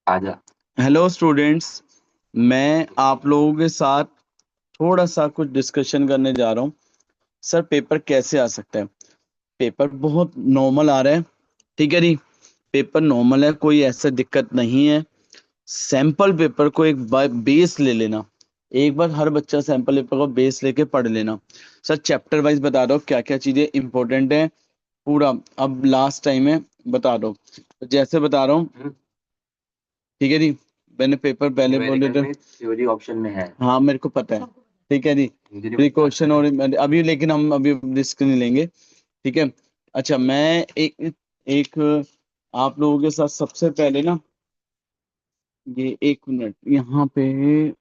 आजा। Hello students, मैं आप लोगों के साथ थोड़ा सा कुछ डिस्कशन करने जा रहा हूँ। सर पेपर कैसे आ सकता है? पेपर बहुत नॉर्मल आ रहा है। ठीक है जी, पेपर नॉर्मल है, कोई ऐसा दिक्कत नहीं है। सैंपल पेपर को एक बार बेस ले लेना। एक बार हर बच्चा सैंपल पेपर को बेस लेके पढ़ लेना। सर चैप्टर वाइज बता दो क्या क्या चीजें इंपॉर्टेंट है, पूरा अब लास्ट टाइम है, बता दो जैसे बता रहा हूँ। ठीक है जी, मैंने पेपर पहले बोले थे। थ्योरी ऑप्शन में है। हाँ मेरे को पता है। ठीक है जी, प्रिकॉशन और अभी, लेकिन हम अभी रिस्क नहीं लेंगे। ठीक है। अच्छा मैं एक एक आप लोगों के साथ सबसे पहले ना, ये एक मिनट यहाँ पे,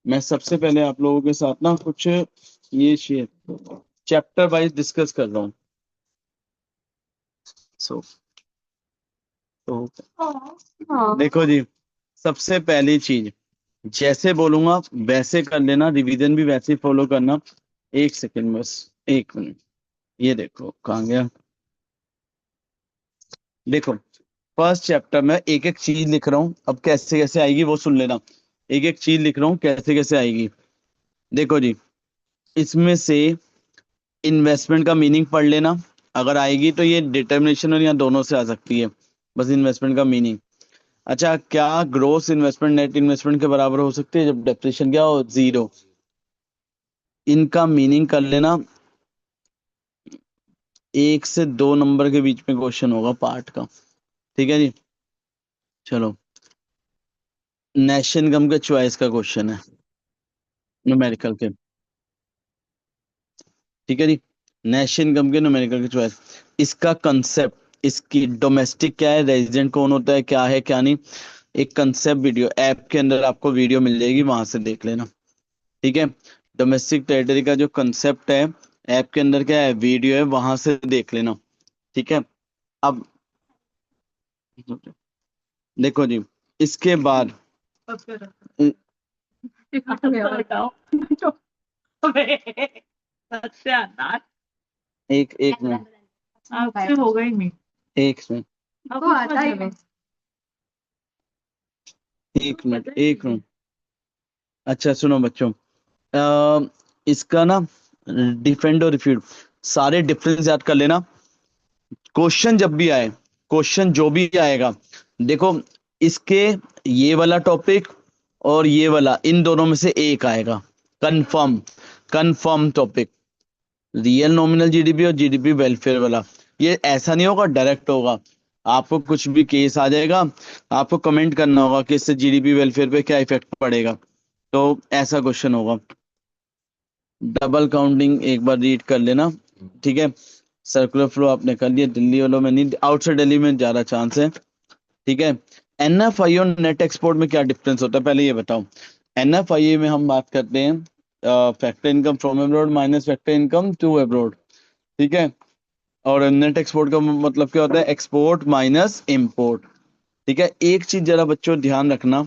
मैं सबसे पहले आप लोगों के साथ ना कुछ ये चैप्टर वाइज डिस्कस कर रहा हूँ। सो तो देखो जी, सबसे पहली चीज, जैसे बोलूंगा वैसे कर लेना, रिवीजन भी वैसे ही फॉलो करना। एक सेकंड बस, एक मिनट। ये देखो कहाँ गया। देखो फर्स्ट चैप्टर में एक एक चीज लिख रहा हूँ, अब कैसे कैसे आएगी वो सुन लेना। एक एक चीज लिख रहा हूँ कैसे कैसे आएगी। देखो जी, इसमें से इन्वेस्टमेंट का मीनिंग पढ़ लेना। अगर आएगी तो ये डिटर्मिनेशन और यहाँ दोनों से आ सकती है। बस इन्वेस्टमेंट का मीनिंग। अच्छा, क्या ग्रोस इन्वेस्टमेंट नेट इन्वेस्टमेंट के बराबर हो सकती है जब डेप्रिसिएशन क्या हो, जीरो? इनका मीनिंग कर लेना। 1 से 2 नंबर के बीच में क्वेश्चन होगा पार्ट का। ठीक है जी, चलो। नेशन इनकम के चॉइस का क्वेश्चन है, न्यूमेरिकल के। ठीक है जी, नेशन इनकम के न्यूमेरिकल के चॉइस। इसका कंसेप्ट, इसकी डोमेस्टिक क्या है, रेजिडेंट कौन होता है, क्या है क्या नहीं, एक कंसेप्ट वीडियो ऐप के अंदर आपको वीडियो मिल जाएगी, वहां से देख लेना। ठीक है, डोमेस्टिक टेरिटरी का जो कंसेप्ट है ऐप के अंदर क्या है, वीडियो है, वहां से देख लेना। ठीक है। अब देखो जी, इसके बाद एक एक मिनट, आपसे होगा ही नहीं। एक मिनट, आपको आता ही नहीं। एक मिनट, एक मिनट। अच्छा सुनो बच्चों, इसका ना डिफेंड और रिफ्यूट, सारे डिफरेंस याद कर लेना। क्वेश्चन जब भी आए, क्वेश्चन जो भी आएगा, देखो इसके ये वाला टॉपिक और ये वाला, इन दोनों में से एक आएगा confirm. Confirm topic real nominal GDP और जीडीपी वेलफेयर वाला। ये ऐसा नहीं होगा डायरेक्ट होगा, आपको कुछ भी केस आ जाएगा, आपको कमेंट करना होगा कि इससे जीडीपी वेलफेयर पे क्या इफेक्ट पड़ेगा, तो ऐसा क्वेश्चन होगा। डबल काउंटिंग एक बार रीड कर लेना। ठीक है, सर्कुलर फ्लो आपने कर लिया, दिल्ली वालों में नहीं, आउटसाइड दिल्ली में ज्यादा चांस है। ठीक है, एनएफआई और नेट एक्सपोर्ट में क्या डिफरेंस होता है पहले ये बताओ। एनएफआई में हम बात करते हैं factor income from abroad minus factor income to abroad. ठीक है, और नेट एक्सपोर्ट का मतलब क्या होता है, एक्सपोर्ट माइनस इंपोर्ट। ठीक है, एक चीज जरा बच्चों ध्यान रखना।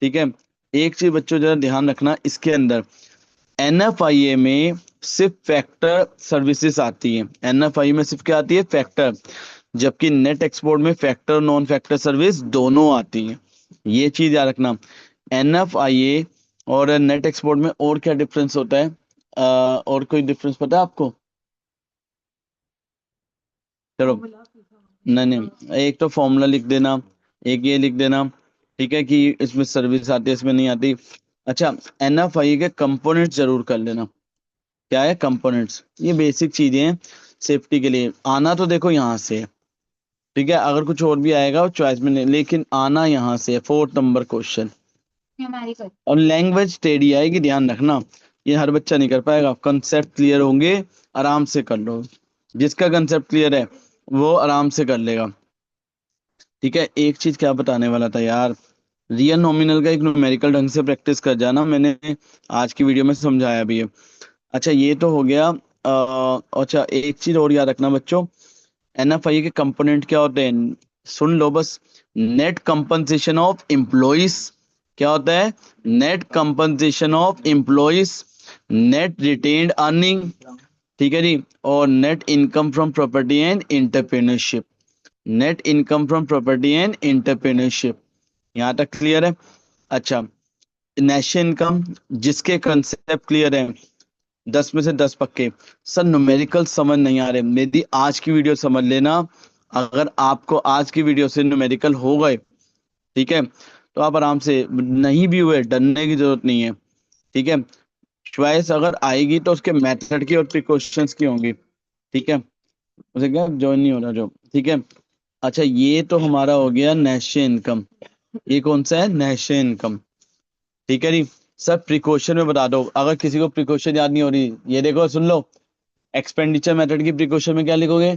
ठीक है, एक चीज बच्चों जरा ध्यान रखना, इसके अंदर एनएफआईए में सिर्फ फैक्टर सर्विसेज आती है। एनएफआई में सिर्फ क्या आती है, फैक्टर, जबकि नेट एक्सपोर्ट में फैक्टर नॉन फैक्टर सर्विस दोनों आती है। ये चीज याद रखना। एनएफआईए और नेट एक्सपोर्ट में और क्या डिफरेंस होता है, और कोई डिफरेंस पता है आपको? चलो, नहीं नहीं, एक तो फॉर्मूला लिख देना, एक ये लिख देना। ठीक है, कि इसमें सर्विस आती है इसमें नहीं आती। अच्छा, एनएफआई के कंपोनेंट जरूर कर लेना। क्या है कंपोनेंट्स, ये बेसिक चीजें हैं सेफ्टी के लिए। आना तो देखो यहाँ से है। ठीक है, अगर कुछ और भी आएगा वो चॉइस में नहीं, लेकिन आना यहाँ से है, 4 नंबर क्वेश्चन। और लैंग्वेज टेढ़ी आएगी, ध्यान रखना, ये हर बच्चा नहीं कर पाएगा। कंसेप्ट क्लियर होंगे, आराम से कर लो। जिसका कंसेप्ट क्लियर है वो आराम से कर लेगा। ठीक है, एक चीज क्या बताने वाला था यार, रियल नॉमिनल का एक न्यूमेरिकल ढंग से प्रैक्टिस कर जाना, मैंने आज की वीडियो में समझाया भी है। अच्छा ये तो हो गया। अच्छा एक चीज और याद रखना बच्चों, एनएफआई के कंपोनेंट क्या होते हैं, सुन लो बस। नेट कंपनसेशन ऑफ एम्प्लॉइज क्या होता है, net compensation of employees, net retained earning. ठीक है जी, और net income from property and entrepreneurship. Net income from property and entrepreneurship, यहाँ तक क्लियर है। अच्छा, नेशनल इनकम, जिसके कंसेप्ट क्लियर है 10 में से 10 पक्के। सर न्यूमेरिकल समझ नहीं आ रहे, मेरी आज की वीडियो समझ लेना। अगर आपको आज की वीडियो से न्यूमेरिकल हो गए, ठीक है, तो आप आराम से, नहीं भी हुए डरने की जरूरत नहीं है, ठीक है। चॉइस अगर आएगी तो उसके मेथड की और प्रिकॉशंस की होंगी, ठीक है। उसे क्या ज्वाइन नहीं हो रहा जो, ठीक है। अच्छा, ये तो हमारा हो गया नेशनल इनकम। ये कौन सा है? नेशनल इनकम, ठीक है जी। सर प्रिकॉशन में बता दो, अगर किसी को प्रिकॉशन याद नहीं हो रही, ये देखो सुन लो। एक्सपेंडिचर मेथड की प्रिकॉशन में क्या लिखोगे?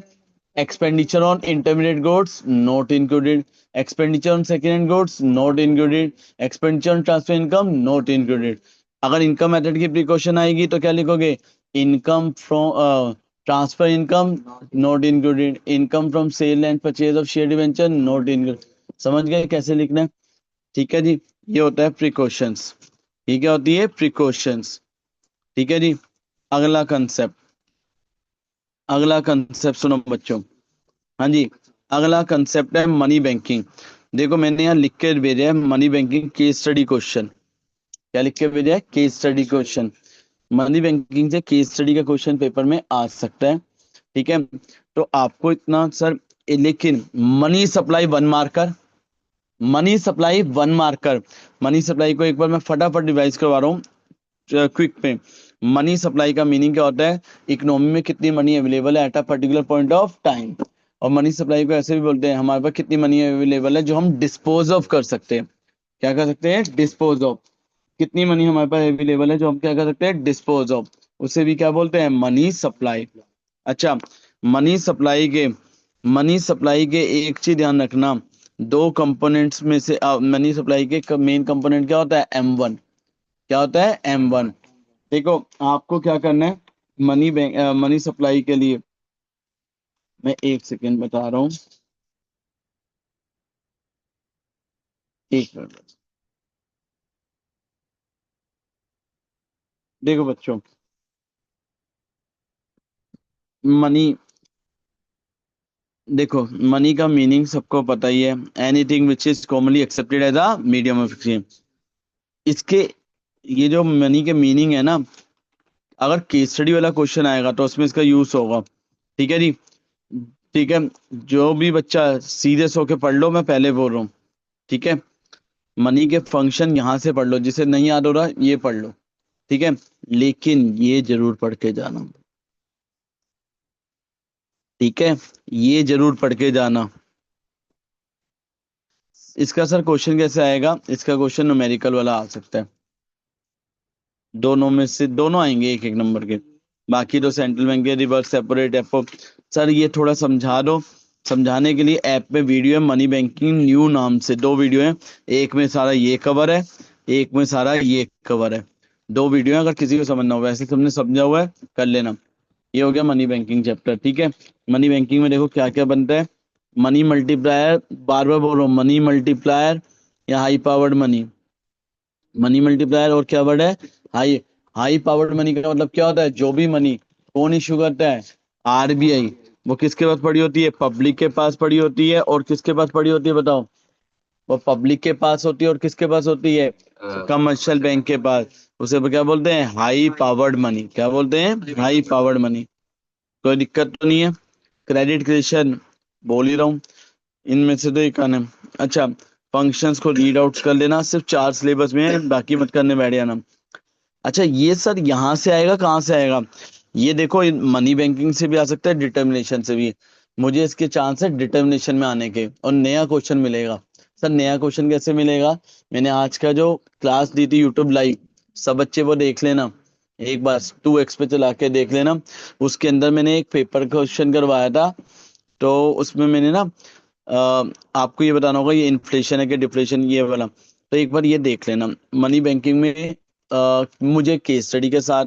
Expenditure on intermediate goods not included, expenditure on second hand goods not included, expenditure on transfer income not included. अगर इनकम मेथड की प्रिकॉशन आएगी तो क्या लिखोगे? Income from transfer income not included, income from sale and purchase of share debenture not included. समझ गए कैसे लिखना है? ठीक है जी, ये होता है प्रिकॉशंस। ये क्या होती है? प्रिकॉशंस, ठीक है जी। अगला कंसेप्ट, अगला कंसेप्ट सुनो बच्चों। हाँ जी, अगला कंसेप्ट है मनी बैंकिंग। देखो मैंने यहाँ लिख के भेजा है money banking case study question. क्या लिख के भेजा है? Case study question. Money banking से केस स्टडी का क्वेश्चन पेपर में आ सकता है, ठीक है। तो आपको इतना सर, लेकिन money supply one marker, money supply one marker, money supply को एक बार मैं फटाफट रिवाइज करवा रहा हूँ क्विक पे। मनी सप्लाई का मीनिंग क्या होता है? इकोनॉमी में कितनी मनी अवेलेबल है at a particular point of time. और मनी सप्लाई को ऐसे भी बोलते हैं, हमारे पास कितनी मनी अवेलेबल है जो हम डिस्पोज ऑफ कर सकते हैं। क्या कर सकते हैं? Dispose of. कितनी मनी हमारे पास अवेलेबल है जो हम क्या कर सकते हैं? Dispose of. उसे भी क्या बोलते हैं? Money supply. अच्छा, मनी सप्लाई के, मनी सप्लाई के एक चीज ध्यान रखना, दो कंपोनेंट्स में से मनी सप्लाई के मेन कंपोनेंट क्या होता है? M1। क्या होता है? M1। देखो आपको क्या करना है मनी बैंक, मनी सप्लाई के लिए, मैं एक सेकेंड बता रहा हूँ, एक मिनट बस। देखो बच्चों, मनी, देखो मनी का मीनिंग सबको पता ही है, anything which is commonly accepted as a medium of exchange. इसके, ये जो मनी के मीनिंग है ना, अगर केस स्टडी वाला क्वेश्चन आएगा तो उसमें इसका यूज होगा, ठीक है जी। ठीक है, जो भी बच्चा सीरियस होके पढ़ लो, मैं पहले बोल रहा हूँ, ठीक है। मनी के फंक्शन यहाँ से पढ़ लो, जिसे नहीं याद हो रहा ये पढ़ लो, ठीक है। लेकिन ये जरूर पढ़ के जाना, ठीक है, ये जरूर पढ़ के जाना। इसका सर क्वेश्चन कैसे आएगा? इसका क्वेश्चन न्यूमेरिकल वाला आ सकता है, दोनों में से दोनों आएंगे एक एक नंबर के। बाकी तो सेंट्रल बैंक के रिवर्स सेपरेट एपो, सर ये थोड़ा समझा दो। समझाने के लिए ऐप में वीडियो है मनी बैंकिंग न्यू नाम से, दो वीडियो है। एक में सारा ये कवर है, एक में सारा ये कवर है। दो वीडियो है, अगर किसी को समझना हो, वैसे तुमने समझा हुआ है कर लेना। ये हो गया मनी बैंकिंग चैप्टर, ठीक है। मनी बैंकिंग में देखो क्या क्या बनता है। मनी मल्टीप्लायर, बार बार बोल रहा हूँ, मनी मल्टीप्लायर या high powered money. Money multiplier और क्या वर्ड है? हाई। हाई पावर्ड मनी का मतलब क्या होता है? जो भी मनी कौन इशू करता है? RBI। वो किसके पास पड़ी होती है? पब्लिक के पास पड़ी होती है। और किसके पास पड़ी होती है बताओ? वो पब्लिक के पास होती है और किसके पास होती है? कमर्शियल बैंक के पास। उसे क्या बोलते हैं? High powered money. क्या बोलते हैं? High powered money. कोई दिक्कत तो नहीं है? क्रेडिट क्रेडिशन बोल ही रहा हूँ, इनमें से तो एक आना है। अच्छा, फंक्शंस को रीड आउट कर लेना, सिर्फ 4 सिलेबस में है, बाकी मत करने बैठ जाना। अच्छा, ये सर यहाँ से आएगा, कहाँ से आएगा? ये देखो, मनी बैंकिंग से भी आ सकता है, डिटर्मिनेशन से भी। मुझे इसके चांस है डिटर्मिनेशन में आने के, और नया क्वेश्चन मिलेगा। सर नया क्वेश्चन कैसे मिलेगा? मैंने आज का जो क्लास दी थी यूट्यूब लाइव, सब बच्चे वो देख लेना एक बार, 2x पे चला के देख लेना। उसके अंदर मैंने एक पेपर क्वेश्चन करवाया था, तो उसमें मैंने ना आपको ये बताना होगा ये इन्फ्लेशन है कि डिफ्लेशन, ये वाला। तो एक बार ये देख लेना। मनी बैंकिंग में मुझे केस स्टडी के साथ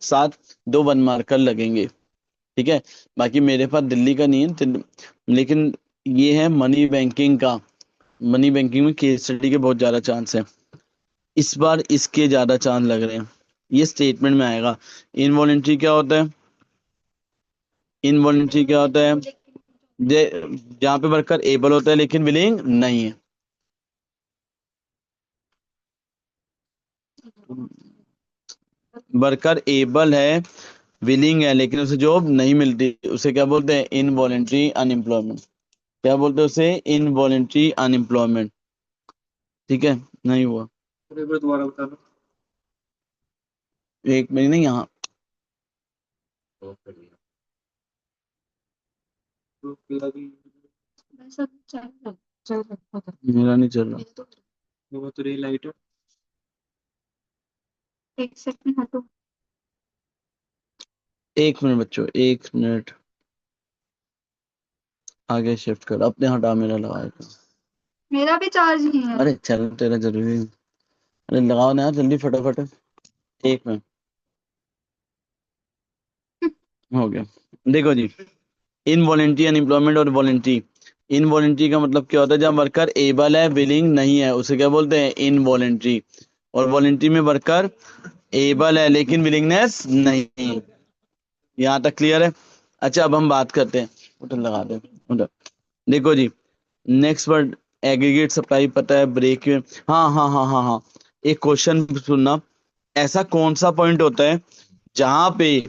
साथ 2 वन मार्कर लगेंगे, ठीक है। बाकी मेरे पास दिल्ली का नहीं है लेकिन ये है मनी बैंकिंग का। मनी बैंकिंग में केस स्टडी के बहुत ज्यादा चांस है, इस बार इसके ज्यादा चांस लग रहे हैं। ये स्टेटमेंट में आएगा। इनवॉलेंट्री क्या होता है? इनवॉलेंट्री क्या होता है? जहाँ पे वर्कर एबल होता है लेकिन विलिंग नहीं है। वर्कर एबल है, विलिंग है, लेकिन उसे जॉब नहीं मिलती, उसे क्या बोलते हैं? Involuntary unemployment. क्या बोलते हैं उसे? Involuntary unemployment. ठीक है, नहीं हुआ। एक बार दोबारा बता दो। एक मिनट, नहीं यहाँ। तो मेरा भी मेरा नहीं चल रहा। वो तो रही लाइट है। एक सेकंड हटो। एक मिनट बच्चों, एक मिनट। आगे शिफ्ट कर, अपने हटा, मेरा लगाएगा। मेरा भी चार्ज नहीं है। अरे चल, तेरा जरूरी है। अरे लगाओ ना यार, जल्दी फटाफट। एक मिनट, हो गया। देखो जी, इनवॉलेंट्री अनएम्प्लॉयमेंट और वॉलेंट्री। इनवॉलेंट्री का मतलब क्या होता है? जब वर्कर एबल है, विलिंग नहीं है, उसे क्या बोलते हैं? इनवॉलेंट्री। और वॉलेंट्री में वर्कर एबल है लेकिन विलिंगनेस नहीं है। यहाँ तक क्लियर है? अच्छा, अब हम बात करते हैं। उधर लगा दे, उधर। देखो जी, नेक्स्ट वर्ड एग्रीगेट सप्लाई, पता है, ब्रेक। हाँ हाँ हाँ हाँ हाँ, एक क्वेश्चन सुनना। ऐसा कौन सा पॉइंट होता है जहां पे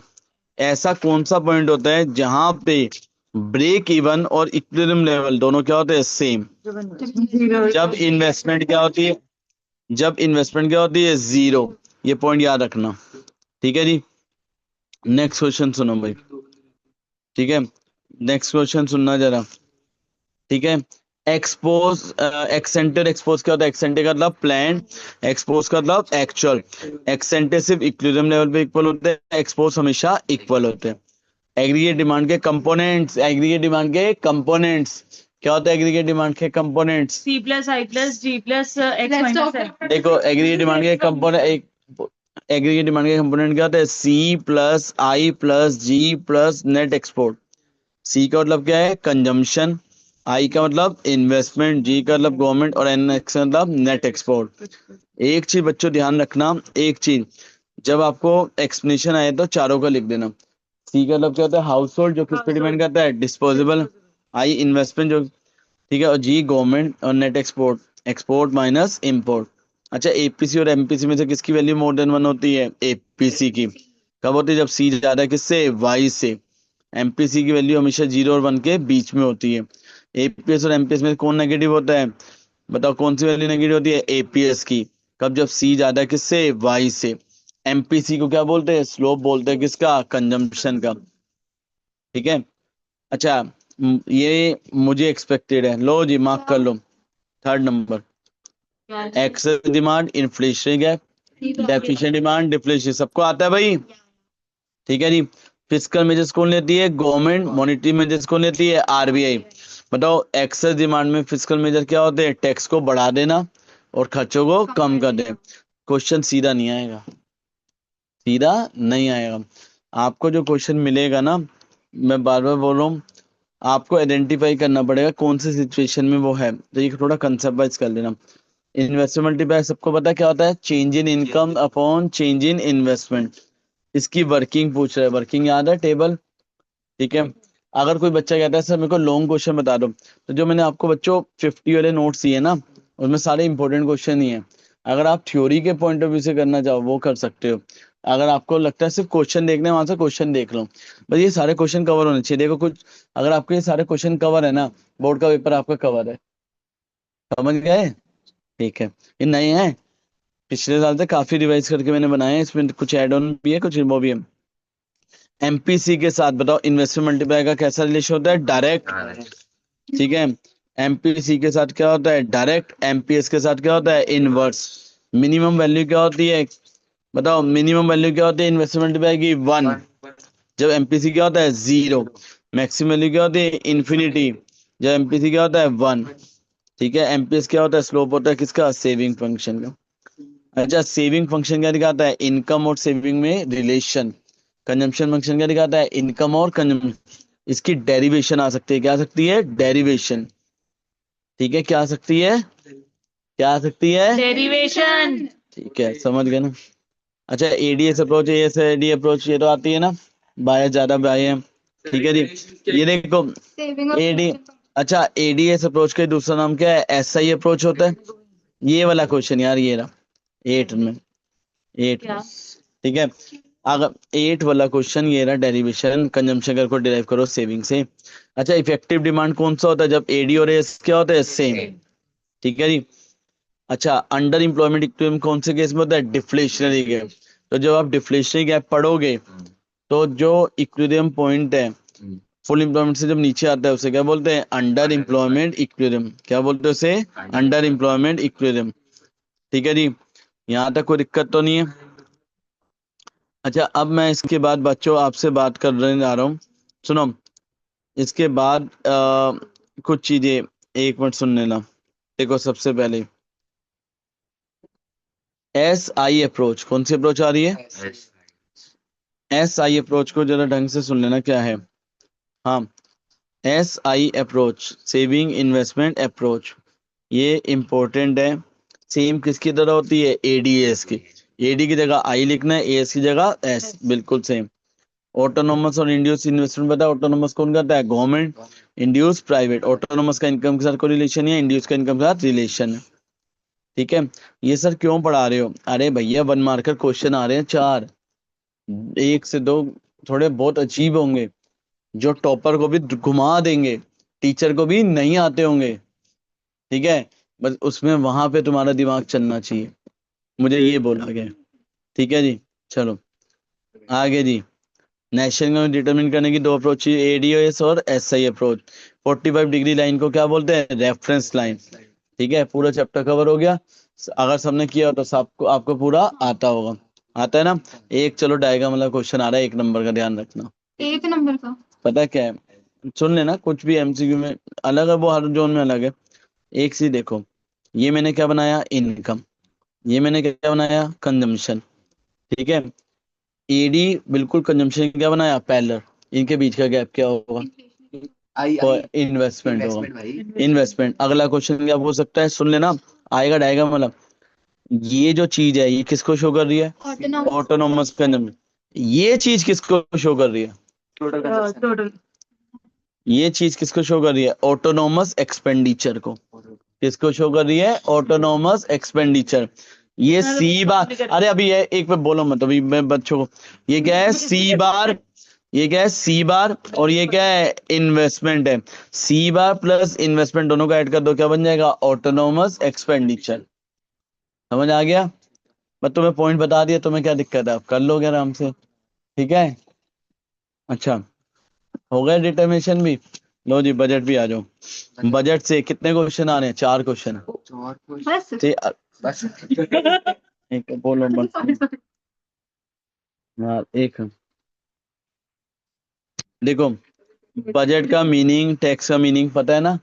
ऐसा कौन सा पॉइंट होता है जहां पे ब्रेक इवन और इक्विलिब्रियम लेवल दोनों क्या होते हैं? सेम। जब इन्वेस्टमेंट क्या होती है? जब इन्वेस्टमेंट क्या होती है? जीरो। ये पॉइंट याद रखना। ठीक है जी, नेक्स्ट क्वेश्चन सुनो भाई। ठीक है, नेक्स्ट क्वेश्चन सुनना जरा। ठीक है, एक्सपोज, एक्सेंटेड एक्सपोज क्या होता है? एक्सेंटेड का मतलब प्लान, एक्सपोज का मतलब एक्चुअल। एक्सेंटेड सिर्फ इक्विलिब्रियम लेवल पे इक्वल होते हैं, एक्सपोज हमेशा इक्वल होते हैं। एग्रीगेट डिमांड के कंपोनेंट्स, एग्रीगेट डिमांड के कंपोनेंट्स क्या होता है? एग्रीगेट डिमांड के components, C plus I plus G plus X minus है। देखो एग्रीगेट डिमांड के कंपोनेंट, एक एग्रीगेट डिमांड के कंपोनेंट क्या होता है? सी प्लस आई प्लस जी प्लस नेट एक्सपोर्ट। सी का मतलब क्या है? कंजम्पशन। आई का मतलब इन्वेस्टमेंट, जी का मतलब गवर्नमेंट, और एन एक्स का मतलब नेट एक्सपोर्ट। एक चीज बच्चों ध्यान रखना, एक चीज, जब आपको एक्सप्लेनेशन आए तो चारों का लिख देना। सी का मतलब क्या होता है? हाउस होल्ड, जो किस पे डिपेंड करता है? डिस्पोजेबल। आई इन्वेस्टमेंट, जो ठीक है, और जी गवर्नमेंट, और net export, export minus import. अच्छा, एपीसी और एमपीसी में से किसकी वैल्यू मोर देन वन होती है? एपीसी की। कब होती है? जब सी ज्यादा है किससे? वाई से। एमपीसी की वैल्यू हमेशा जीरो और वन के बीच में होती है। एपीएस और एमपीएस में कौन नेगेटिव होता है? बताओ कौन सी वैल्यू नेगेटिव होती है? एपीएस की। कब? जब सी ज्यादा है किससे? वाई से। एमपीसी को क्या बोलते हैं? स्लोप बोलते हैं, किसका? कंजम्पशन का। ठीक है। अच्छा, ये मुझे एक्सपेक्टेड है, लो जी मार्क कर लो। Third number, excess demand, inflation gap, deficient demand, deflation, सबको आता है भाई? ठीक है जी। फिस्कल मेजर्स कौन लेती है? गवर्नमेंट। मॉनेटरी मेजर्स कौन लेती है? आरबीआई। बताओ एक्सेस डिमांड में फिस्कल मेजर क्या होते हैं? टैक्स को बढ़ा देना और खर्चों को कम कर देना। क्वेश्चन सीधा नहीं आएगा, सीधा नहीं आएगा। आपको जो क्वेश्चन मिलेगा ना, मैं बार बार बोल रहा हूँ, आपको आइडेंटिफाई करना पड़ेगा कौन सी सिचुएशन में वो है, तो ये थोड़ा कंसेप्ट वाइज कर लेना। इन्वेस्टमेंट मल्टीप्लाई सबको पता है क्या होता है? Change in income upon change in investment. इसकी वर्किंग पूछ रहा है, वर्किंग याद है? टेबल। ठीक है। अगर कोई बच्चा कहता है सर मेरे को लॉन्ग क्वेश्चन बता दो, तो जो मैंने आपको बच्चों 50 वाले नोट्स दिए ना, उसमें सारे इंपॉर्टेंट क्वेश्चन ही है। अगर आप थ्योरी के पॉइंट ऑफ व्यू से करना चाहो वो कर सकते हो। अगर आपको लगता है सिर्फ क्वेश्चन देखने, वहां से क्वेश्चन देख लो। बस ये सारे क्वेश्चन कवर होने चाहिए। देखो कुछ, अगर आपके ये सारे क्वेश्चन कवर है ना, बोर्ड का पेपर आपका कवर है। समझ गए? ठीक है। ये नए हैं, पिछले साल से काफी रिवाइज करके मैंने बनाए हैं, इसमें कुछ एड ऑन भी है, कुछ वो भी है। एमपीसी के साथ बताओ इन्वेस्टमेंट मल्टीप्लाई का कैसा रिलेशन होता है? डायरेक्ट। ठीक है। एमपीसी के साथ क्या होता है? डायरेक्ट। एमपीएस के साथ क्या होता है? इनवर्स। मिनिमम वैल्यू क्या होती है? बताओ मिनिमम वैल्यू क्या होती है इन्वेस्टमेंट मल्टीप्लाई की? 1। जब एमपीसी क्या होता है? 0। मैक्सिमम वैल्यू क्या होती है? इन्फिनिटी। जब एमपीसी क्या होता है? 1। ठीक है। एमपीएस क्या होता है? स्लोप होता है किसका? सेविंग फंक्शन का। अच्छा, सेविंग फंक्शन क्या दिखाता है? इनकम और सेविंग में रिलेशन। कंजम्पशन फंक्शन क्या दिखाता है? इनकम और कंजम्पशन। इसकी डेरिवेशन आ सकती है, क्या आ सकती है? डेरिवेशन। ठीक है, क्या आ सकती है? क्या आ सकती है? डेरिवेशन। ठीक है, समझ गए ना? अच्छा, एडीएस अप्रोच, एएसआईडी अप्रोच, ये तो आती है ना, बायस ज्यादा बाय है। ठीक है जी। ये देखो सेविंग और एडी, अच्छा एडीएस अप्रोच का दूसरा नाम क्या है? एसआई अप्रोच होता है। ये वाला क्वेश्चन यार, ये रहा 8 में, 8 क्या? ठीक है। अगर 8 वाला क्वेश्चन ये रहा, डेरिवेशन कंजम्पशन को डिराइव करो सेविंग से। अच्छा इफेक्टिव डिमांड कौन सा होता है जब एडी और एस क्या होता है? सेम, ठीक है जी। अच्छा अंडर एम्प्लॉयमेंट इक्विलिब्रियम कौन से केस में होता है? Deflationary gap. तो जब आप डिफ्लेशनरी गैप पढ़ोगे तो जो इक्विलिब्रियम पॉइंट है फुल एम्प्लॉयमेंट से जब नीचे आता है उसे क्या बोलते हैं? Under employment equilibrium. क्या बोलते हैं उसे? अंडर एम्प्लॉयमेंट इक्विलिब्रियम, ठीक है जी। यहाँ तक कोई दिक्कत तो नहीं है? अच्छा अब मैं इसके बाद बच्चों आपसे बात करने जा रहा हूँ, सुनो। इसके बाद कुछ चीजें, एक मिनट सुन लेना। देखो सबसे पहले एस आई अप्रोच, कौन सी अप्रोच आ रही है? एस आई अप्रोच को जरा ढंग से सुन लेना क्या है। हाँ, S I approach saving investment approach, ये इंपॉर्टेंट है। सेम किसकी तरह होती है? एडीएस की। एडी की जगह आई लिखना है, एस की जगह एस, बिल्कुल सेम। ऑटोनोमस और इंड्यूस इन्वेस्टमेंट पता है ऑटोनोमस कौन करता है? गवर्नमेंट। Induce private. ऑटोनोमस का इनकम के साथ कोई रिलेशन है, इंड्यूस का इनकम के साथ रिलेशन है, ठीक है। ये सर क्यों पढ़ा रहे हो? अरे भैया 1 मार्कर क्वेश्चन आ रहे हैं 4, 1 से 2 थोड़े बहुत अजीब होंगे, जो टॉपर को भी घुमा देंगे, टीचर को भी नहीं आते होंगे, ठीक है। बस उसमें वहां पे तुम्हारा दिमाग चलना चाहिए, मुझे ये बोला गया, ठीक है जी। चलो आगे जी। नेशनल को डिटरमिन करने की 2 अप्रोच, एडीओएस और एसआई अप्रोच। 45 डिग्री लाइन को क्या बोलते हैं? रेफरेंस लाइन, ठीक है। पूरा चैप्टर कवर हो गया। अगर सबने किया हो तो सबको आपको पूरा आता होगा, आता है ना। एक चलो डायग्राम वाला क्वेश्चन आ रहा है 1 नंबर का, ध्यान रखना। 1 नंबर का पता क्या है, सुन लेना, कुछ भी एमसीक्यू में अलग है, वो हर जोन में अलग है। एक सी देखो, ये मैंने क्या बनाया? इनकम। ये मैंने क्या बनाया? कंजम्पशन, ठीक है। एडी बिल्कुल कंजम्पशन क्या बनाया? पैरेलल। इनके बीच का गैप क्या होगा? इन्वेस्टमेंट होगा, इन्वेस्टमेंट। अगला क्वेश्चन क्या हो सकता है? सुन लेना, आएगा डायग्राम वाला। ये जो चीज है ये किसको शो कर रही है? Autonomous consumption. ये चीज किसको शो कर रही है? टोटल ये चीज किसको शो कर रही है? ऑटोनोमस एक्सपेंडिचर को। किसको शो कर रही है? Autonomous expenditure. ये सी बार, अरे अभी ये एक पे बोलो मत अभी मैं बच्चों को, ये क्या है? सी बार, ये क्या है? सी बार, और ये क्या है? इन्वेस्टमेंट है। सी बार प्लस इन्वेस्टमेंट दोनों को ऐड कर दो, क्या बन जाएगा? Autonomous expenditure. समझ आ गया? मैं तुम्हें पॉइंट बता दिया, तुम्हें क्या दिक्कत है? आप कर लोगे आराम से, ठीक है। अच्छा हो गया डिटर्मिनेशन भी। लो जी बजट भी आ जाओ। बजट से कितने क्वेश्चन आ रहे हैं? 4 क्वेश्चन। बस बस एक बोलो मत यार, एक देखो, बजट का मीनिंग, टैक्स का मीनिंग पता है ना?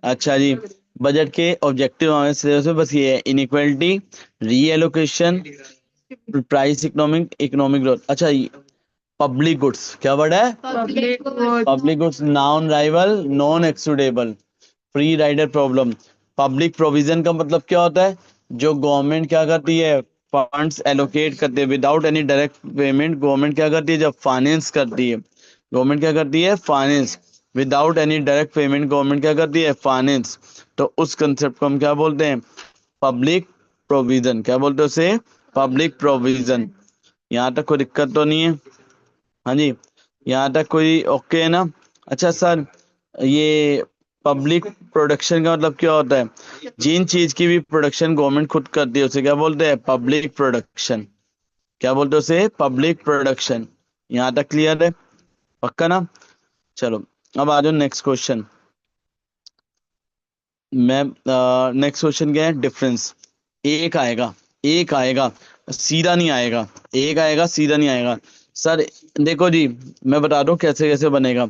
अच्छा जी, बजट के ऑब्जेक्टिव हमारे सिलेबस में बस ये है, inequality, reallocation, price economic, economic growth. अच्छा पब्लिक गुड्स क्या वर्ड है? Public goods, non rival, non excludable, free rider problem. Public provision का मतलब क्या होता है? जो गवर्नमेंट क्या करती है? फंड्स एलोकेट करती है without any direct payment. Government क्या करती है? जब फाइनेंस करती है, गवर्नमेंट क्या करती है? Finance. Without any direct payment government क्या करती है? फाइनेंस। तो उस कंसेप्ट को हम क्या बोलते हैं? Public provision. क्या बोलते हैं उसे? Public provision. यहाँ तक कोई दिक्कत तो नहीं है? हाँ जी, यहाँ तक कोई ओके है ना? अच्छा सर, ये पब्लिक प्रोडक्शन का मतलब क्या होता है? जिन चीज की भी प्रोडक्शन गवर्नमेंट खुद करती है उसे क्या बोलते हैं? Public production. क्या बोलते हैं उसे? Public production. यहाँ तक क्लियर है? पक्का ना? चलो अब आ जाओ नेक्स्ट क्वेश्चन। मैं नेक्स्ट क्वेश्चन क्या है? डिफरेंस। एक आएगा, एक आएगा, सीधा नहीं आएगा, एक आएगा सीधा नहीं आएगा। सर देखो जी, मैं बता दूं कैसे कैसे बनेगा।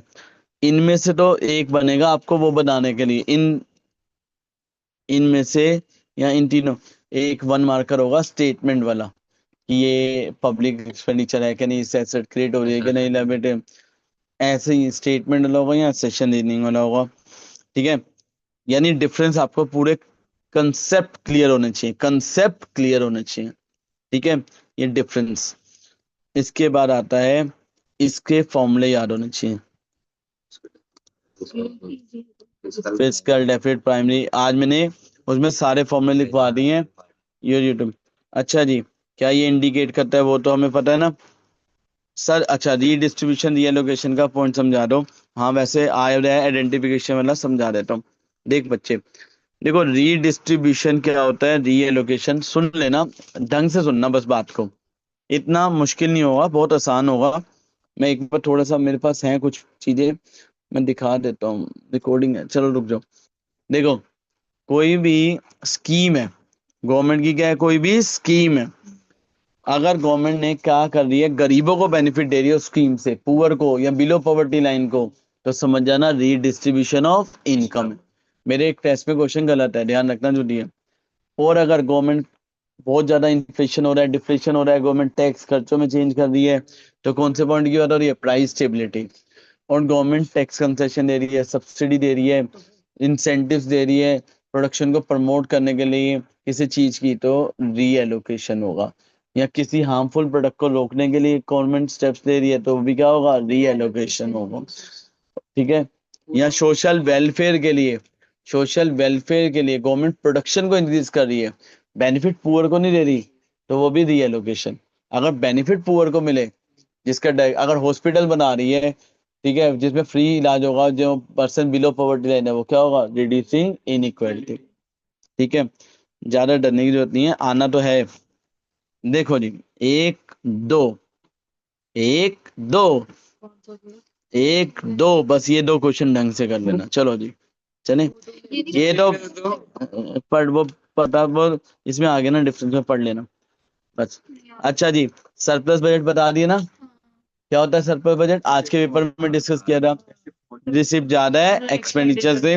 इनमें से तो एक बनेगा आपको वो बनाने के लिए, इनमें से या इन तीनों, एक 1 मार्कर होगा स्टेटमेंट वाला कि ये पब्लिक एक्सपेंडिचर है कि नहीं, इससे एसेट क्रिएट हो रही है कि नहीं, लायबिलिटी। ऐसे ही स्टेटमेंट वाला होगा या सेशन रीजनिंग वाला होगा, ठीक है। यानी डिफरेंस आपको पूरे कंसेप्ट क्लियर होने चाहिए, कंसेप्ट क्लियर होने चाहिए, ठीक है। ये डिफरेंस। इसके बाद आता है, इसके फॉर्मूले याद होने चाहिए। फिजिकल डेफिनेट प्राइमरी, आज मैंने उसमें सारे फॉर्मूले लिखवा दिए हैं ये यूट्यूब। अच्छा जी, क्या ये इंडिकेट करता है वो तो हमें पता है ना सर। अच्छा, रीडिस्ट्रीब्यूशन रीएलोकेशन का पॉइंट समझा दो। हाँ वैसे आया है आइडेंटिफिकेशन वाला, समझा देता हूँ। देख बच्चे, देखो रीडिस्ट्रीब्यूशन क्या होता है, रीएलोकेशन सुन लेना, ढंग से सुनना बस बात को, इतना मुश्किल नहीं होगा, बहुत आसान होगा। मैं एक बार थोड़ा सा, मेरे पास है कुछ चीजें, मैं दिखा देता हूँ, रिकॉर्डिंग है, चलो रुक जाओ। देखो, कोई भी स्कीम है गवर्नमेंट की, क्या है, कोई भी स्कीम है, अगर गवर्नमेंट ने क्या कर रही है, गरीबों को बेनिफिट दे रही है उस स्कीम से, पुअर को या बिलो पॉवर्टी लाइन को, तो समझ जाना रीडिस्ट्रीब्यूशन ऑफ इनकम है। मेरे एक टेस्ट में क्वेश्चन गलत है, ध्यान रखना जो दिया। और अगर गवर्नमेंट बहुत ज्यादा इन्फ्लेशन हो रहा है, डिफ्लेशन हो रहा है, गवर्नमेंट टैक्स खर्चों में चेंज कर रही है, तो कौन से पॉइंट की बात हो रही है, प्राइस स्टेबिलिटी। और गवर्नमेंट टैक्स कंसेशन दे रही है, सब्सिडी दे रही है, इंसेंटिव्स दे रही है प्रोडक्शन को प्रमोट करने के लिए किसी चीज की, तो रीएलोकेशन होगा। या किसी हार्मफुल प्रोडक्ट को रोकने के लिए गवर्नमेंट स्टेप्स ले रही है, तो वो भी क्या होगा, रीएलोकेशन होगा। ठीक है। या सोशल वेलफेयर के लिए, सोशल वेलफेयर के लिए गवर्नमेंट प्रोडक्शन को इंक्रीज कर रही है, बेनिफिट पुअर को नहीं दे रही, तो वो भी रीएलोकेशन। अगर बेनिफिट पुअर को मिले, जिसका अगर हॉस्पिटल बना रही है, ठीक है, जिसमें फ्री इलाज होगा, जो पर्सन बिलो पॉवर्टी लाइन है, वो क्या होगा, रिड्यूसिंग इनइक्वालिटी। ठीक है, ज्यादा डरने की जरूरत नहीं है, आना तो है। देखो जी, एक दो, एक दो, एक दो, बस ये दो क्वेश्चन ढंग से कर लेना। चलो जी, चले, ये तो पढ़ वो पता वो इसमें आगे ना डिफरेंस में पढ़ लेना बस। अच्छा जी, सरप्लस बजट बता दिए ना, क्या होता है सरप्लस बजट, आज के पेपर में डिस्कस किया था। रिसिप्ट ज्यादा है एक्सपेंडिचर से,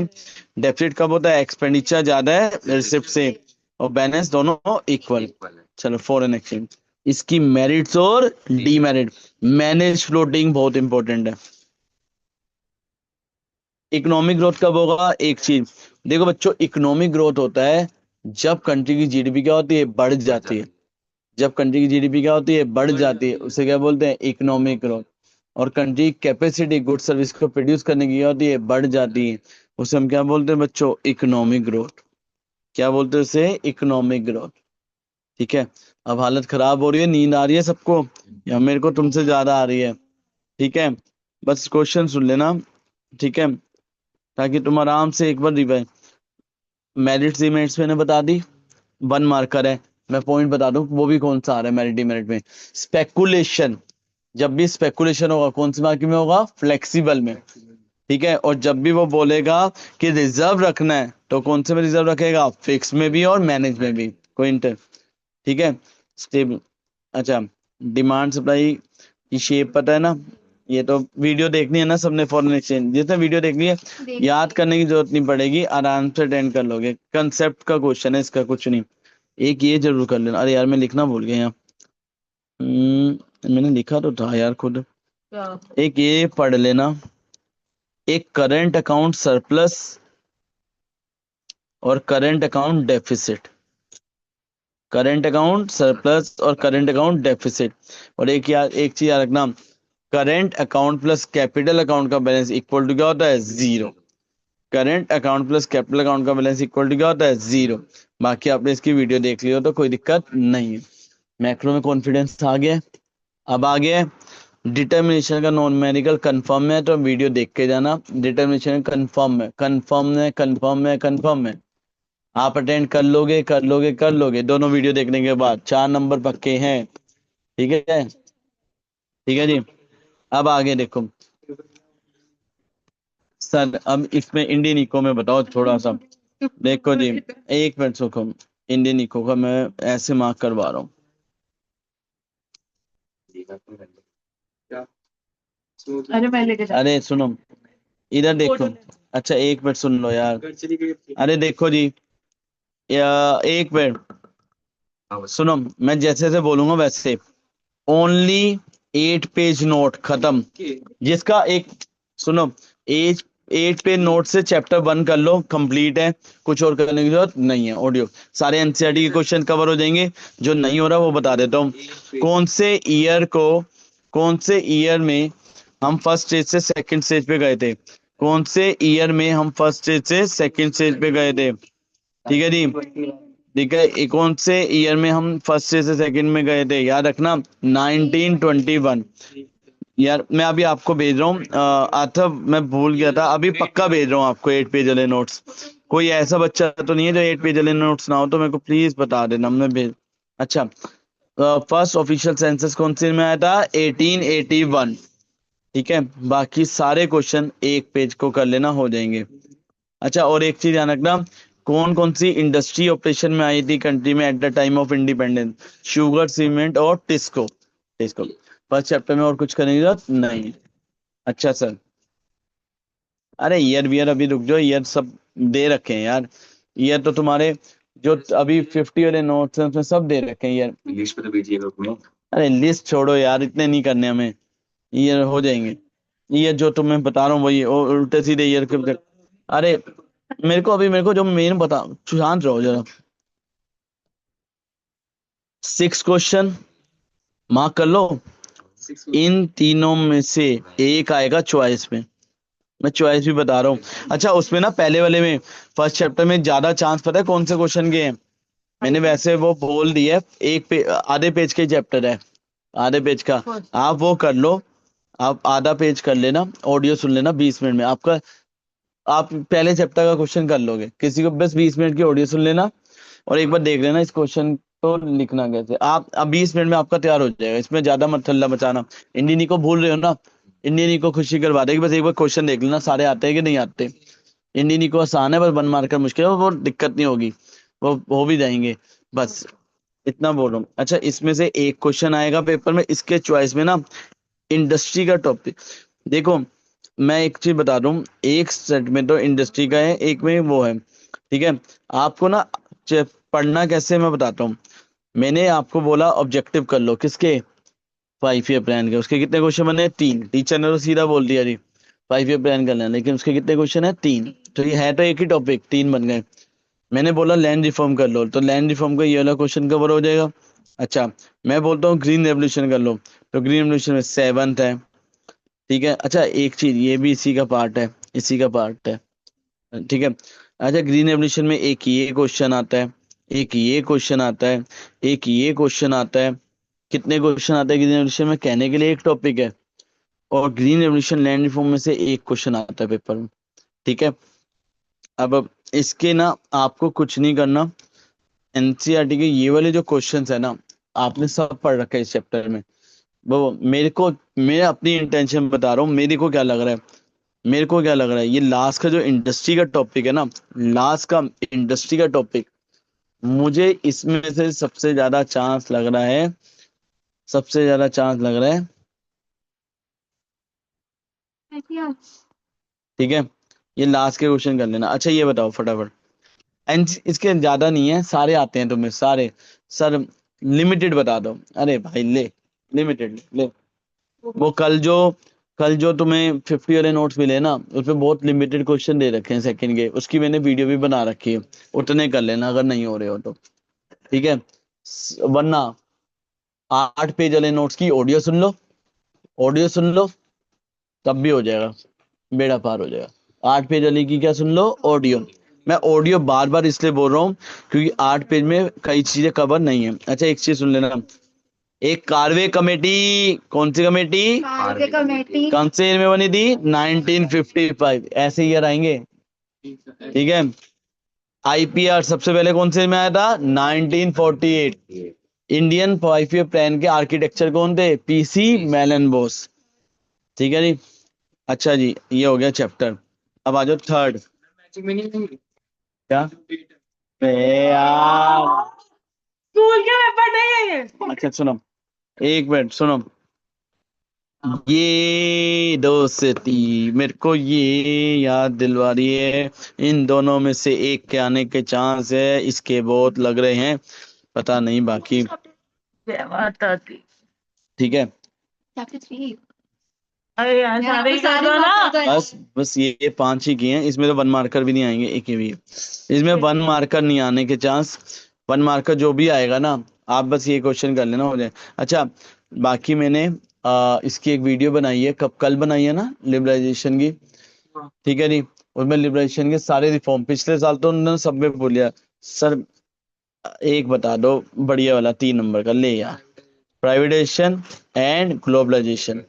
डेफिसिट कब होता है, एक्सपेंडिचर ज्यादा है रिसिप्ट से, और बैलेंस दोनों इक्वल। चलो, फॉरेन एक्सचेंज, इसकी मेरिट्स और डीमेरिट, मैनेज फ्लोटिंग बहुत इंपॉर्टेंट है। इकोनॉमिक ग्रोथ कब होगा, एक चीज देखो बच्चों, इकोनॉमिक ग्रोथ होता है जब कंट्री की जीडीपी क्या होती है, बढ़ जाती है। जब कंट्री की जीडीपी क्या होती है, बढ़ जाती है, उसे क्या बोलते हैं, इकोनॉमिक ग्रोथ। और कंट्री की कैपेसिटी गुड सर्विस को प्रोड्यूस करने की क्या होती है, बढ़ जाती है, उसे हम क्या बोलते हैं बच्चों, इकोनॉमिक ग्रोथ। क्या बोलते हैं उसे, इकोनॉमिक ग्रोथ। ठीक है। अब हालत खराब हो रही है, नींद आ रही है सबको, या मेरे को तुमसे ज्यादा आ रही है। ठीक है, बस क्वेश्चन सुन लेना, ठीक है, ताकि तुम आराम से एक बार रिवाइज। मेरिट्स डिमेरिट्स मैंने बता दी, 1 मार्कर है। मैं पॉइंट बता दूं वो भी कौन सा आ रहा है मेरिट डिमेरिट में। स्पेकुलेशन, जब भी स्पेकुलेशन होगा कौन सी मार्केट में होगा, फ्लेक्सिबल में। ठीक है, और जब भी वो बोलेगा कि रिजर्व रखना है, तो कौन से में रिजर्व रखेगा, फिक्स में भी और मैनेज में भी, कोई इंटर। ठीक है, स्टेबल। अच्छा, डिमांड सप्लाई की शेप पता है ना, ये तो वीडियो देखनी है ना सबने, फॉरेन एक्सचेंज जिसने वीडियो देखनी है, याद करने की जरूरत नहीं पड़ेगी, आराम से अटेंड कर लोगे, कंसेप्ट का क्वेश्चन है इसका, कुछ नहीं। एक ये जरूर कर लेना, अरे यार मैं लिखना भूल गया यहाँ, मैंने लिखा तो था यार खुद, एक ये पढ़ लेना, एक करंट अकाउंट सरप्लस और current account deficit, current account surplus और करंट अकाउंट डेफिसिट। और एक यार, एक चीज याद रखना, current account plus capital account का बैलेंस इक्वल टू क्या होता है, zero. Current account plus capital account का बैलेंस इक्वल टू क्या होता है, जीरो। बाकी आपने इसकी वीडियो देख ली हो तो कोई दिक्कत नहीं है। मैक्रो में कॉन्फिडेंस आ गया, अब आ गया डिटर्मिनेशन का नॉन कंफर्म है, तो वीडियो देख के जाना। डिटर्मिनेशन कंफर्म है, कंफर्म है, कंफर्म है, कंफर्म है, आप अटेंड कर लोगे, कर लोगे, कर लोगे, दोनों वीडियो देखने के बाद 4 नंबर पक्के हैं। ठीक है, ठीक है जी। अब आगे देखो सर, अब इसमें इंडियन इको में बताओ थोड़ा सा। देखो जी, एक मिनट सुखो, इंडियन इको का मैं ऐसे मार्क करवा रहा हूँ। अरे मैं लेके जा, अरे सुनो, इधर देखो, अच्छा एक मिनट सुन लो यार, अरे देखो जी, एक मिनट सुनो, मैं जैसे जैसे बोलूंगा वैसे, ओनली 8 पेज नोट खत्म, जिसका एक, सुनो, 8 पेज नोट से चैप्टर 1 कर लो, कंप्लीट है, कुछ और करने की जरूरत नहीं है। ऑडियो सारे एनसीईआरटी के क्वेश्चन कवर हो जाएंगे, जो नहीं हो रहा वो बता देता हूँ। कौन से ईयर में हम फर्स्ट स्टेज से सेकंड स्टेज पे गए थे, कौन से ईयर में हम फर्स्ट स्टेज से सेकंड स्टेज पे गए थे? ठीक है जी, ठीक है। कौन से ईयर में हम फर्स्ट स्टेज से सेकंड में गए थे? याद रखना 1921। यार मैं अभी आपको भेज रहा हूँ आथव, मैं भूल गया था, अभी पक्का भेज रहा हूँ आपको 8 पेज वाले नोट्स। कोई ऐसा बच्चा तो नहीं है जो 8 पेज वाले नोट्स ना हो, तो मेरे को प्लीज बता देना, मैं भेज। अच्छा, फर्स्ट ऑफिशियल सेंसस कौन से में आया था? 1881। ठीक है, बाकी सारे क्वेश्चन एक पेज को कर लेना, हो जाएंगे। अच्छा, और एक चीज ध्यान रखना, कौन कौन सी इंडस्ट्री ऑपरेशन में आई थी कंट्री में at the time of independence? Sugar, cement और टिस्को। टिस्को फर्स्ट चैप्टर में, और कुछ करने की जरूरत नहीं। अच्छा सर, अरे ईयर वियर अभी रुक जाओ, ईयर सब दे रखे हैं यार। ईयर तो तुम्हारे जो अभी 50 वाले नोट्स हैं उसमें सब दे रखे हैं ईयर। इंग्लिश पे तो भेजिएगा अपने। अरे लिस्ट छोड़ो यार, इतने नहीं करने हमें, ईयर हो जाएंगे। ईयर जो तुम्हें बता रहा हूँ वही, उल्टे सीधे ईयर के। अरे मेरे को जो मेन बता, शांत रहो जरा। 6 क्वेश्चन मार्क कर लो, इन तीनों में से एक आएगा चॉइस में। मैं चॉइस भी बता रहा हूँ। अच्छा, उसमें ना पहले वाले में फर्स्ट चैप्टर में ज्यादा चांस पता है कौन से क्वेश्चन के हैं? मैंने वैसे वो बोल दिया है, आधे पेज के चैप्टर है, आधे पेज का। आप वो कर लो, आप आधा पेज कर लेना, ऑडियो सुन लेना 20 मिनट में आपका, आप पहले चैप्टर का क्वेश्चन कर लोगे। किसी को बस 20 मिनट की ऑडियो सुन लेना और एक बार देख लेना इस क्वेश्चन को लिखना कैसे। आप अब 20 मिनट में आपका तैयार हो जाएगा, इसमें ज्यादा मत हल्ला मचाना। इंडियन को भूल रहे हो ना, इंडियन को खुशी करवा देगी, बस एक बार क्वेश्चन देख लेना सारे आते हैं कि नहीं आते। इंडियन को आसान है, बस 1 मार्कर मुश्किल है, वो दिक्कत नहीं होगी, वो हो भी जाएंगे, बस इतना बोल रहा हूँ। अच्छा, इसमें से एक क्वेश्चन आएगा पेपर में, इसके चॉइस में ना इंडस्ट्री का टॉपिक। देखो मैं एक चीज बता दूं, एक सेट में तो इंडस्ट्री का है, एक में वो है। ठीक है, आपको ना पढ़ना कैसे मैं बताता हूँ। मैंने आपको बोला ऑब्जेक्टिव कर लो, किसके? 5 ईयर प्लान के। उसके कितने क्वेश्चन बने? 3। टीचर ने तो सीधा बोल दिया जी 5 ईयर प्लान करना है, लेकिन उसके कितने क्वेश्चन है? 3। तो ये है तो एक ही टॉपिक, 3 बन गए। मैंने बोला लैंड रिफॉर्म कर लो, तो लैंड रिफॉर्म का ये वाला क्वेश्चन कवर हो जाएगा। अच्छा, मैं बोलता हूँ ग्रीन रेवोल्यूशन कर लो, तो ग्रीन रेवोल्यूशन में 7th है। ठीक है, अच्छा एक चीज ये भी इसी का पार्ट है, इसी का पार्ट है। ठीक है, अच्छा ग्रीन रेवोल्यूशन में एक ये क्वेश्चन आता है, एक ये क्वेश्चन आता है, एक ये क्वेश्चन आता है। कितने क्वेश्चन आते हैं ग्रीन रेवोल्यूशन में? कहने के लिए एक टॉपिक है, और ग्रीन रेवोल्यूशन लैंड रिफॉर्म में से एक क्वेश्चन आता है पेपर में। ठीक है, अब इसके ना आपको कुछ नहीं करना, एनसीईआरटी के ये वाले जो क्वेश्चंस है ना, आपने सब पढ़ रखा है इस चैप्टर में। वो मेरे को, मैं अपनी इंटेंशन बता रहा हूँ, मेरे को क्या लग रहा है, मेरे को क्या लग रहा है, ये लास्ट का जो इंडस्ट्री का टॉपिक है ना, लास्ट का इंडस्ट्री का टॉपिक, मुझे इसमें से सबसे ज्यादा चांस लग रहा है, सबसे ज्यादा चांस लग रहा है। ठीक है, ये लास्ट के क्वेश्चन कर लेना। अच्छा ये बताओ फटाफट, एंड इसके ज्यादा नहीं है, सारे आते हैं तुम्हें सारे। सर लिमिटेड बता दो। अरे भाई ले, लिमिटेड ले। वो कल जो तुम्हें 50 वाले नोट्स मिले ना, उसमें बहुत लिमिटेड क्वेश्चन दे रखे हैं सेकंड के, उसकी मैंने वीडियो भी बना रखी है, उतने कर लेना अगर नहीं हो रहे हो तो। ठीक है, वरना 8 पेज वाले नोट्स की ऑडियो सुन लो, ऑडियो सुन लो, तब भी हो जाएगा, बेड़ा पार हो जाएगा। 8 पेज वाली की क्या सुन लो? ऑडियो। मैं ऑडियो बार बार इसलिए बोल रहा हूँ क्योंकि 8 पेज में कई चीजें कवर नहीं है। अच्छा एक चीज सुन लेना, एक कार्वे कमेटी, कौन सी कमेटी? कार्य कमेटी कौन से ईयर में बनी थी? 1955। ऐसे ईयर आएंगे। ठीक है, आईपीआर सबसे पहले कौन से में आया था? 1948। इंडियन 5 ईयर प्लान के आर्किटेक्चर कौन थे? PC Mahalanobis. ठीक है जी, अच्छा जी ये हो गया चैप्टर। अब आ जाओ थर्ड। क्या? बे यार, स्कूल के पेपर नहीं है ये। अच्छा सुनो, एक मिनट सुनो, ये दोस्ती मेरे को ये याद दिलवा रही है, इन दोनों में से एक के आने के चांस है, इसके बहुत लग रहे हैं, पता नहीं बाकी। जय माता दी। ठीक है, अरे यार सारे ही कर दो ना। बस ये 5 ही किए हैं, इसमें तो 1 मार्कर भी नहीं आएंगे, एक ही भी है। इसमें 1 मार्कर नहीं आने के चांस, 1 मार्कर जो भी आएगा ना, आप बस ये क्वेश्चन कर लेना, हो जाए। अच्छा बाकी मैंने इसकी एक वीडियो बनाई है, कल बनाई है ना लिबरलाइजेशन की, हाँ। ठीक है जी। उसमें लिबरेशन के सारे रिफॉर्म पिछले साल तो उन्होंने सब में बोलिया। सर एक बता दो बढ़िया वाला 3 नंबर का ले यार। प्राइवेटाइजेशन एंड ग्लोबलाइजेशन,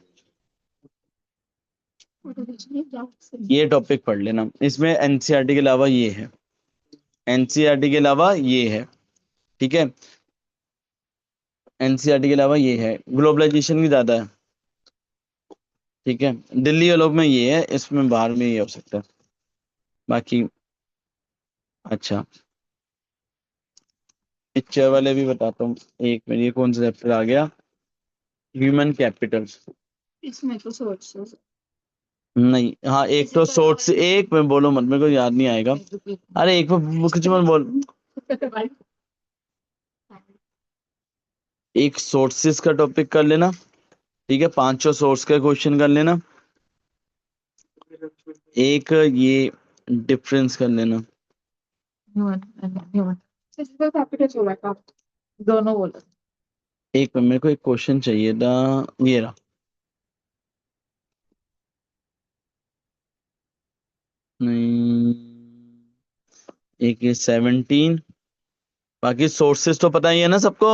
ये टॉपिक पढ़ लेना। इसमें एनसीईआरटी के अलावा ये है, एनसीईआरटी के अलावा ये है, ठीक है। एनसीईआरटी के अलावा ये है, ग्लोबलाइजेशन भी ज्यादा है, ठीक है। दिल्ली वालों में ये है, इसमें बाहर में ये हो सकता है बाकी। अच्छा पिक्चर वाले भी बताता हूँ, एक मिनट, ये कौन सा चैप्टर आ गया, ह्यूमन कैपिटल। इसमें तो सोर्सेस नहीं, हाँ एक तो सोर्स, एक में बोलो मत, मेरे को याद नहीं आएगा। अरे एक में कुछ मत बोल। एक सोर्सेस का टॉपिक कर लेना, ठीक है, 500 सोर्स का क्वेश्चन कर लेना। एक ये डिफरेंस कर लेना। दोनों बोलो। एक में मेरे को एक क्वेश्चन चाहिए था, ये रहा। नहीं, एक ये 17, बाकी सोर्सेस तो पता ही है ना सबको।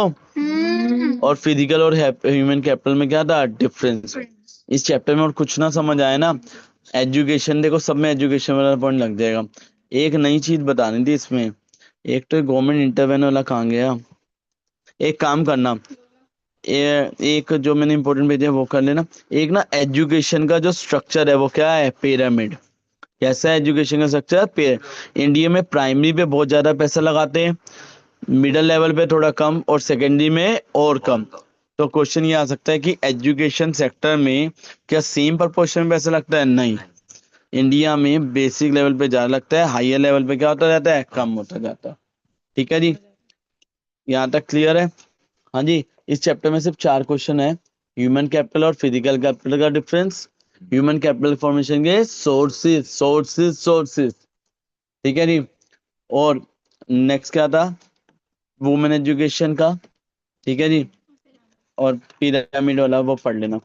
और फिजिकल और ह्यूमन कैपिटल में क्या था डिफरेंस। इस चैप्टर में और कुछ ना समझ आए ना, एजुकेशन देखो सब में एजुकेशन वाला पॉइंट लग जाएगा। एक नई चीज बतानी थी इसमें, एक तो गवर्नमेंट इंटरवेन वाला कहाँ गया। एक काम करना, एक जो मैंने इंपॉर्टेंट भेजा है वो कर लेना। एक ना एजुकेशन का जो स्ट्रक्चर है वो क्या है, पिरामिड। कैसा है एजुकेशन का स्ट्रक्चर, इंडिया में प्राइमरी पे बहुत ज्यादा पैसा लगाते हैं, मिडिल लेवल पे थोड़ा कम, और सेकेंडरी में और कम। तो क्वेश्चन ये आ सकता है कि एजुकेशन सेक्टर में क्या सेम प्रपोर्शन में पैसा लगता है, नहीं। इंडिया में बेसिक लेवल पे ज्यादा लगता है, हायर लेवल पे क्या होता जाता है, कम होता जाता है। ठीक है जी, यहाँ तक क्लियर है। हाँ जी, इस चैप्टर में सिर्फ 4 क्वेश्चन है, ह्यूमन कैपिटल और फिजिकल कैपिटल का डिफरेंस, ह्यूमन कैपिटल फॉर्मेशन के सोर्सेस सोर्सेस सोर्सेस, ठीक है जी। और नेक्स्ट क्या था, वुमेन एजुकेशन का, ठीक है जी। और पिरामिड वाला वो पढ़ लेना,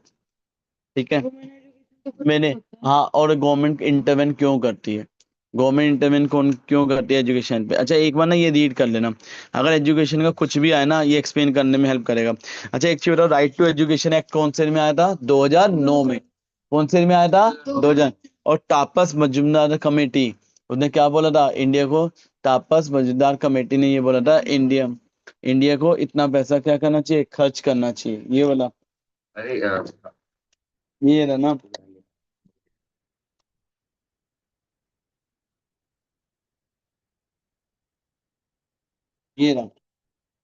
ठीक है। मैंने, हाँ, और गवर्नमेंट इंटरवेन क्यों करती है, गवर्नमेंट इंटरवेन कौन क्यों करती है एजुकेशन पे। अच्छा एक बार ना ये रीड कर लेना, अगर एजुकेशन का कुछ भी आए ना ये एक्सप्लेन करने में हेल्प करेगा। अच्छा एक चीज बताओ, राइट टू एजुकेशन एक्ट कौन से में आया था, 2009 में। कौन से में आया था, 2000। और तापस मजूमदार कमेटी, उसने क्या बोला था इंडिया को, तापस मजूमदार कमेटी ने ये बोला था इंडिया को इतना पैसा क्या करना चाहिए, खर्च करना चाहिए, ये बोला। अरे ये रहा ना, ये रहा,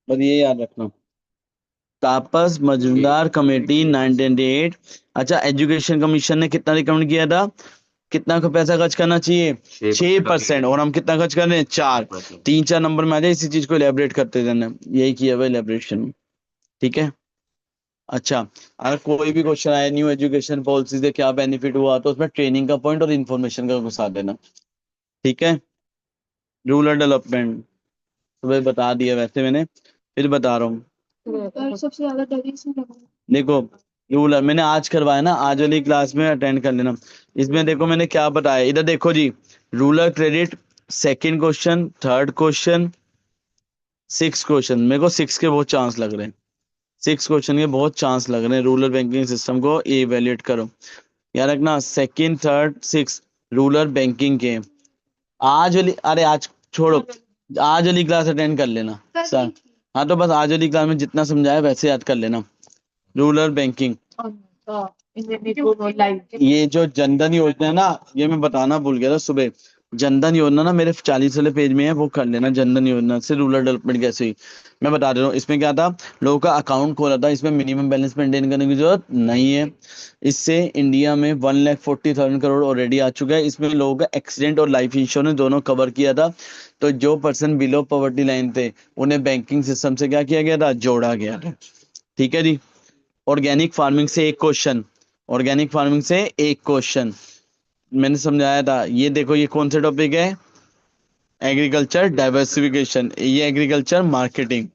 बस ये याद रखना, तापस मजूमदार कमेटी 1998। अच्छा एजुकेशन कमीशन ने कितना रिकमेंड किया था, कितना का पैसा खर्च करना चाहिए, 6%, और हम कितना खर्च कर रहे हैं, 4। 3-4 नंबर में आ जाए, इसी चीज को एलेबरेट करते जाना, यही किया हुआ एलेबरेशन में, ठीक है। अच्छा अगर कोई भी क्वेश्चन आया न्यू एजुकेशन पॉलिसी से क्या बेनिफिट हुआ, तो उसमें ट्रेनिंग का पॉइंट और इन्फॉर्मेशन का घुसा देना, ठीक है। रूरल डेवलपमेंट सुबह बता दिया वैसे मैंने, फिर बता रहा हूँ। सबसे ज्यादा डरी इसमें देखो रूलर मैंने आज करवाया ना, आज वाली क्लास में अटेंड कर लेना। इसमें देखो मैंने क्या बताया, इधर देखो जी, rural credit second question, third question, 6 question, मेरे को 6 के बहुत चांस लग रहे हैं, 6 क्वेश्चन के बहुत चांस लग रहे हैं। रूरल बैंकिंग सिस्टम को इवेल्युएट करो, याद रखना, सेकंड थर्ड 6 रूरल बैंकिंग के। आज वाली, अरे आज छोड़ो, आज वाली क्लास अटेंड कर लेना सर। हाँ तो बस आज वाली क्लास में जितना समझाया वैसे याद कर लेना। रूरल बैंकिंग, ये जो जनधन योजना है ना, ये मैं बताना भूल गया था सुबह। जनधन योजना ना मेरे 40 वाले पेज में है, वो कर लेना। जनधन योजना से रूरल डेवलपमेंट कैसे हुई मैं बता दे रहा हूँ। इसमें क्या था, लोगों का अकाउंट खोला था, इसमें मिनिमम बैलेंस मेंटेन करने की जरूरत नहीं है। इससे इंडिया में 1,40,000 करोड़ ऑलरेडी आ चुका है। इसमें लोगों का एक्सीडेंट और लाइफ इंश्योरेंस दोनों कवर किया था। तो जो पर्सन बिलो पॉवर्टी लाइन थे उन्हें बैंकिंग सिस्टम से क्या किया गया था, जोड़ा गया था, ठीक है जी। ऑर्गेनिक फार्मिंग से एक क्वेश्चन, ऑर्गेनिक फार्मिंग से एक क्वेश्चन मैंने समझाया था। ये देखो ये कौन सा टॉपिक है, एग्रीकल्चर डाइवर्सिफिकेशन, ये एग्रीकल्चर मार्केटिंग।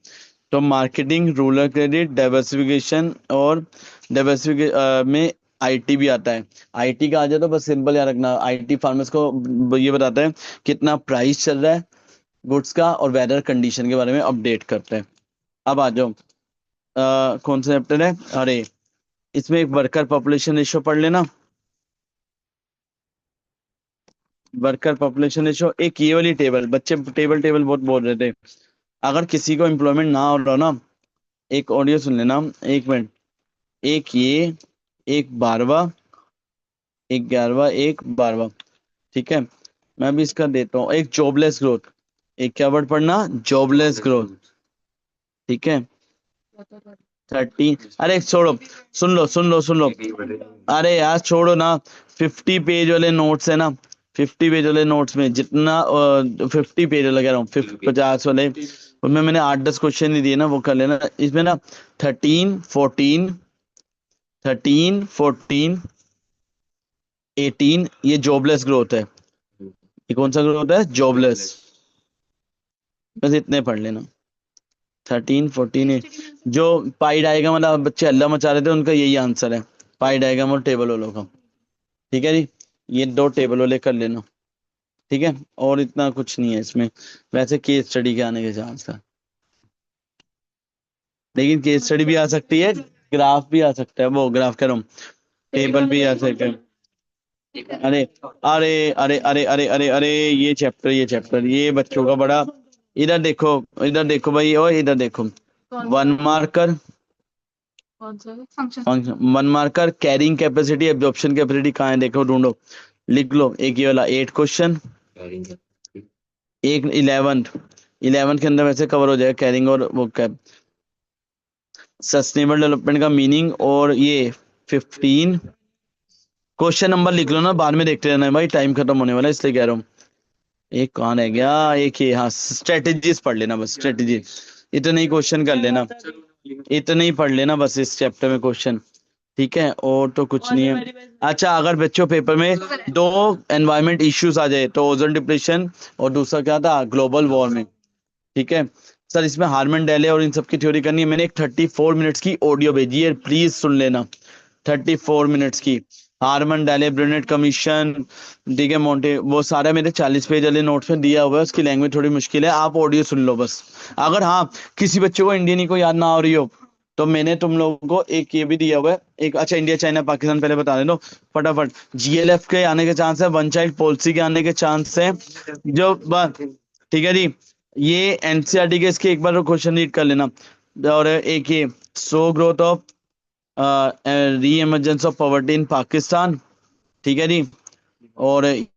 तो मार्केटिंग, रूरल क्रेडिट, डाइवर्सिफिकेशन और डाइवर्सिफिकेशन में आईटी भी आता है। आईटी का आ जाए तो बस सिंपल याद रखना, आईटी फार्मर्स को ये बताता है कितना प्राइस चल रहा है गुड्स का और वेदर कंडीशन के बारे में अपडेट करता है। अब आ जाओ कौन सा चैप्टर है, अरे इसमें एक वर्कर पॉपुलेशन रेशियो पढ़ लेना। वर्कर पॉपुलेशन रेशियो, एक ये वाली टेबल, बच्चे टेबल टेबल बहुत बोल रहे थे। अगर किसी को एम्प्लॉयमेंट ना हो रहा ना, एक ऑडियो सुन लेना, एक मिनट, एक ये, एक 12वां, एक 11वां, एक 12वां, ठीक है। मैं भी इसका देता हूँ, एक जॉबलेस ग्रोथ, एक क्या वर्ड पढ़ना, जॉबलेस ग्रोथ, ठीक है। 13, अरे छोड़ो, सुन लो, अरे यार छोड़ो ना, 50 पेज वाले नोट्स है ना, 50 पेज वाले नोट्स में जितना 50 पेज वाला कह रहा हूँ, 50 वाले, उनमें मैंने 8-10 क्वेश्चन ही दिए ना, वो कर लेना। इसमें ना 13, 14, 18 ये जॉबलेस ग्रोथ है। ये कौन सा ग्रोथ है, जॉबलेस, बस इतने पढ़ लेना। 13, 14 जो पाई डायग्राम वाला बच्चे हल्ला मचा रहे थे उनका यही आंसर है, पाई डायग्राम और टेबल वालों का, ठीक है जी। ये 2 टेबल वाले कर लेना, ठीक है। और इतना कुछ नहीं है इसमें, वैसे केस स्टडी के आने के चांस है, लेकिन केस स्टडी भी आ सकती है, ग्राफ भी आ सकता है, वो ग्राफ कह रहा हूँ, टेबल भी आ सकते हैं। अरे अरे ये चैप्टर ये बच्चों का बड़ा, इधर देखो भाई, और इधर देखो, वन मार्कर, कौन सा function? Function one marker, carrying capacity, absorption capacity कहाँ है देखो, ढूंढो, लिख लो। एक ये वाला 8 क्वेश्चन, एक 11 के अंदर वैसे कवर हो जाएगा कैरिंग और वो कैप, सस्टेनेबल डेवलपमेंट का मीनिंग, और ये 15 क्वेश्चन नंबर लिख लो ना, बाद में देखते रहना है भाई, टाइम खत्म होने वाला है इसलिए कह रहा हूँ। एक कौन है गया, एक ये, हाँ स्ट्रेटेजीज पढ़ लेना बस, स्ट्रेटेजी इतने ही क्वेश्चन कर लेना, इतने ही पढ़ लेना बस इस चैप्टर में क्वेश्चन, ठीक है। और तो कुछ नहीं है। अच्छा अगर बच्चों पेपर में 2 एनवायरमेंट इश्यूज आ जाए तो ओजोन डिप्लेशन और दूसरा क्या था, ग्लोबल वार्मिंग, ठीक है। सर इसमें हार्मन डेले और इन सब की थ्योरी करनी है, मैंने एक 34 मिनट्स की ऑडियो भेजी है, प्लीज सुन लेना, 34 मिनट्स की, हार्मन डेले, ब्रुनेट कमीशन, ठीक है, मोंटे, वो सारा मेरे 40 पेज वाले नोट्स में दिया हुआ है, उसकी लैंग्वेज थोड़ी मुश्किल है, आप ऑडियो सुन लो बस। अगर हाँ किसी बच्चे को इंडियन को याद ना हो रही हो तो मैंने तुम लोगों को एक ये भी दिया हुआ है, एक, अच्छा इंडिया चाइना पाकिस्तान पहले बता दे दो फटाफट, जीएलएफ के आने के चांस है, वन चाइल्ड पॉलिसी के आने के चांस है, जो ठीक है जी। ये एनसीईआरटी के इसके एक बार क्वेश्चन रीड कर लेना, और एक ये स्लो ग्रोथ ऑफ री emergence of poverty in Pakistan, ठीक है जी। और